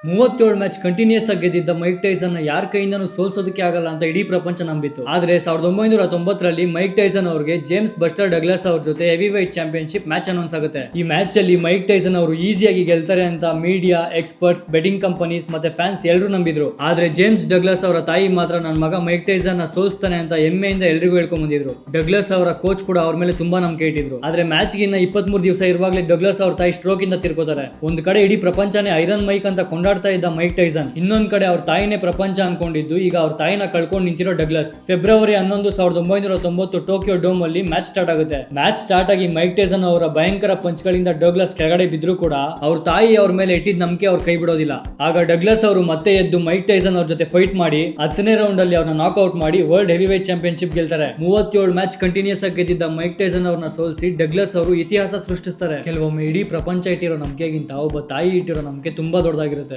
37 match continuous ಆಗಿ ಗೆದ್ದಿದ್ದ mic Tyson ಯಾರ ಕೈಯಿಂದನೂ ಸೋಲ್ಸೋದಕ್ಕೆ ಆಗಲ್ಲ ಅಂತ ಇಡೀ ಪ್ರಪಂಚ ನಂಬಿತ್ತು. ಆದ್ರೆ 1990ರಲ್ಲಿ ಮೈಕ್ ಟೈಸನ್ ಅವರಿಗೆ ಜೇಮ್ಸ್ ಬಸ್ಟರ್ ಡಗ್ಲಾಸ್ ಅವ್ರ ಜೊತೆ heavy white championship match announce ಆಗುತ್ತೆ. ಈ ಮ್ಯಾಚ್ ಅಲ್ಲಿ ಮೈಕ್ ಟೈಸನ್ ಅವರು ಈಸಿಯಾಗಿ ಗೆಲ್ತಾರೆ ಅಂತ ಮೀಡಿಯಾ, ಎಕ್ಸ್ಪರ್ಟ್ಸ್, ಬೆಟ್ಟಿಂಗ್ ಕಂಪನೀಸ್ ಮತ್ತೆ ಫ್ಯಾನ್ಸ್ ಎಲ್ಲರೂ ನಂಬಿದ್ರು. ಆದ್ರೆ ಜೇಮ್ಸ್ ಡಗ್ಲಾಸ್ ಅವರ ತಾಯಿ ಮಾತ್ರ ನನ್ನ ಮಗ ಮೈಕ್ ಟೈಸನ್ ನ ಸೋಲ್ಸ್ತಾನೆ ಅಂತ ಹೆಮ್ಮೆಯಿಂದ ಎಲ್ರಿಗೂ ಹೇಳ್ಕೊಂಡ್ ಬಂದಿದ್ರು. ಡಗ್ಲಾಸ್ ಅವರ ಕೋಚ್ ಕೂಡ ಅವ್ರ ಮೇಲೆ ತುಂಬಾ ನಂಬಿಕೆ ಇಟ್ಟಿದ್ರು. ಆದ್ರೆ ಮ್ಯಾಚ್ ಗಿನ್ನ 23 ದಿವಸ ಇರುವಾಗಲೇ ಡಗ್ಲಾಸ್ ಅವ್ರ ತಾಯಿ ಸ್ಟ್ರೋಕ್ ಇಂದ ತೀರ್ಕೋತಾರೆ. ಒಂದ್ ಕಡೆ ಇಡೀ ಪ್ರಪಂಚನೇ ಐರನ್ ಮೈಕ್ ಅಂತ ಕೊಂಡಾಡ್ತಾ ಇದ್ದ ಮೈಕ್ ಟೈಸನ್, ಇನ್ನೊಂದ್ ಕಡೆ ಅವ್ರ ತಾಯಿನೇ ಪ್ರಪಂಚ ಅನ್ಕೊಂಡಿದ್ದು ಈಗ ಅವ್ರ ತಾಯಿನ ಕಳ್ಕೊಂಡು ನಿಂತಿರೋ ಡಗ್ಲಾಸ್. ಫೆಬ್ರವರಿ 11, 1990 ಟೋಕಿಯೋ ಡೋಮ್ ಅಲ್ಲಿ ಮ್ಯಾಚ್ ಸ್ಟಾರ್ಟ್ ಆಗುತ್ತೆ. ಮ್ಯಾಚ್ ಸ್ಟಾರ್ಟ್ ಆಗಿ ಮೈಕ್ ಟೈಸನ್ ಅವರ ಭಯಂಕರ ಪಂಚ್ಗಳಿಂದ ಡಗ್ಲಾಸ್ ಕೆಳಗಡೆ ಬಿದ್ರು ಕೂಡ ಅವ್ರ ತಾಯಿ ಅವ್ರ ಮೇಲೆ ಇಟ್ಟಿದ್ದ ನಂಬಿಕೆ ಅವ್ರು ಕೈ ಬಿಡೋದಿಲ್ಲ. ಆಗ ಡಗ್ಲಾಸ್ ಅವರು ಮತ್ತೆ ಎದ್ದು ಮೈಕ್ ಟೈಸನ್ ಅವ್ರ ಜೊತೆ ಫೈಟ್ ಮಾಡಿ 10ನೇ ರೌಂಡ್ ಅಲ್ಲಿ ಅವ್ರನ್ನ ನಾಕ್ಔಟ್ ಮಾಡಿ ವರ್ಲ್ಡ್ ಹೆವಿ ವೈಟ್ ಚಾಂಪಿಯನ್ಶಿಪ್ ಗೆಲ್ತಾರೆ. 37 ಮ್ಯಾಚ್ ಕಂಟಿನ್ಯೂಸ್ ಆಗಿ ಗೆದ್ದಿದ್ದ ಮೈಕ್ ಟೈಸನ್ ಅವ್ರನ್ನ ಸೋಲಿಸಿ ಡಗ್ಲಾಸ್ ಅವರು ಇತಿಹಾಸ ಸೃಷ್ಟಿಸ್ತಾರೆ. ಕೆಲವೊಮ್ಮೆ ಇಡೀ ಪ್ರಪಂಚ ಇಟ್ಟಿರೋ ನಂಬಿಕೆಗಿಂತ ಒಬ್ಬ ತಾಯಿ ಇಟ್ಟಿರೋ ನಂಬಿಕೆ ತುಂಬಾ ದೊಡ್ಡದಾಗಿರುತ್ತೆ.